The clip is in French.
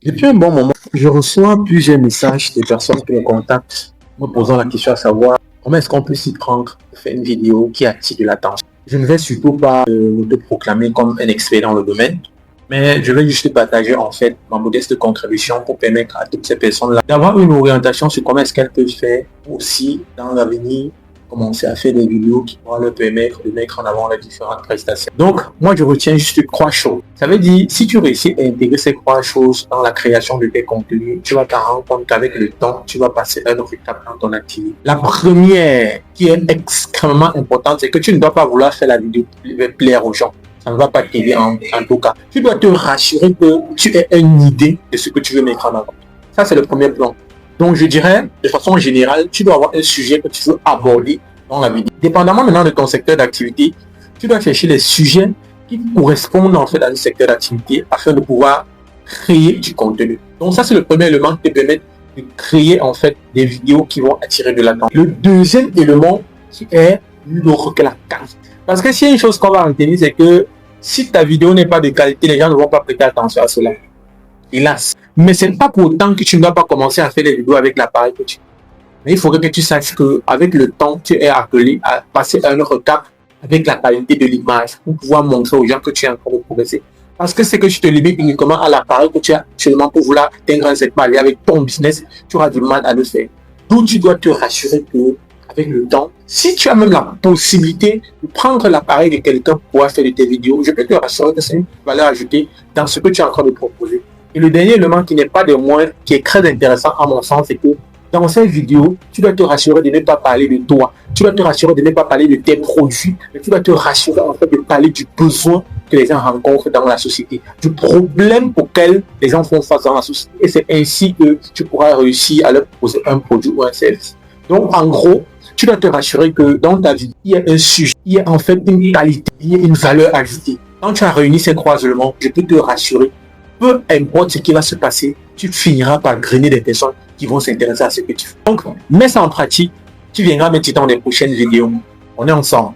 Depuis un bon moment, je reçois plusieurs messages des personnes qui me contactent, me posant la question à savoir comment est-ce qu'on peut s'y prendre pour faire une vidéo qui attire de l'attention. Je ne vais surtout pas me proclamer comme un expert dans le domaine, mais je vais juste partager en fait ma modeste contribution pour permettre à toutes ces personnes-là d'avoir une orientation sur comment est-ce qu'elles peuvent faire aussi dans l'avenir, commencer à faire des vidéos qui vont leur permettre de mettre en avant les différentes prestations. Donc, moi, je retiens juste 3 choses. Ça veut dire, si tu réussis à intégrer ces 3 choses dans la création de tes contenus, tu vas te rendre compte qu'avec le temps, tu vas passer un autre étape dans ton activité. La première, qui est extrêmement importante, c'est que tu ne dois pas vouloir faire la vidéo pour plaire aux gens. Ça ne va pas t'aider en tout cas. Tu dois te rassurer que tu aies une idée de ce que tu veux mettre en avant. Ça, c'est le premier plan. Donc, je dirais, de façon générale, tu dois avoir un sujet que tu veux aborder dans la vidéo. Dépendamment maintenant de ton secteur d'activité, tu dois chercher les sujets qui correspondent en fait à un secteur d'activité afin de pouvoir créer du contenu. Donc, ça, c'est le premier élément qui te permet de créer en fait des vidéos qui vont attirer de l'attention. Le deuxième élément qui est l'autre que la qualité. Parce que s'il y a une chose qu'on va retenir, c'est que si ta vidéo n'est pas de qualité, les gens ne vont pas prêter attention à cela. Hélas. Mais ce n'est pas pour autant que tu ne dois pas commencer à faire des vidéos avec l'appareil que tu as. Mais il faudrait que tu saches qu'avec le temps, tu es appelé à passer un autre cap avec la qualité de l'image pour pouvoir montrer aux gens que tu es en train de progresser. Parce que c'est que tu te limites uniquement à l'appareil que tu as actuellement pour vouloir atteindre un segment avec ton business, tu auras du mal à le faire. Donc tu dois te rassurer que avec le temps, si tu as même la possibilité de prendre l'appareil de quelqu'un pour pouvoir faire de tes vidéos, je peux te rassurer que c'est une valeur ajoutée dans ce que tu es en train de proposer. Et le dernier élément qui n'est pas des moindres, qui est très intéressant à mon sens, c'est que dans cette vidéo, tu dois te rassurer de ne pas parler de toi. Tu dois te rassurer de ne pas parler de tes produits, mais tu dois te rassurer en fait de parler du besoin que les gens rencontrent dans la société, du problème auquel les gens font face dans la société. Et c'est ainsi que tu pourras réussir à leur proposer un produit ou un service. Donc, en gros, tu dois te rassurer que dans ta vie, il y a un sujet, il y a en fait une qualité, il y a une valeur ajoutée. Quand tu as réuni ces 3 éléments, je peux te rassurer, peu importe ce qui va se passer, tu finiras par grainer des personnes qui vont s'intéresser à ce que tu fais. Donc, mets ça en pratique, tu viendras mettre dans les prochaines vidéos. On est ensemble.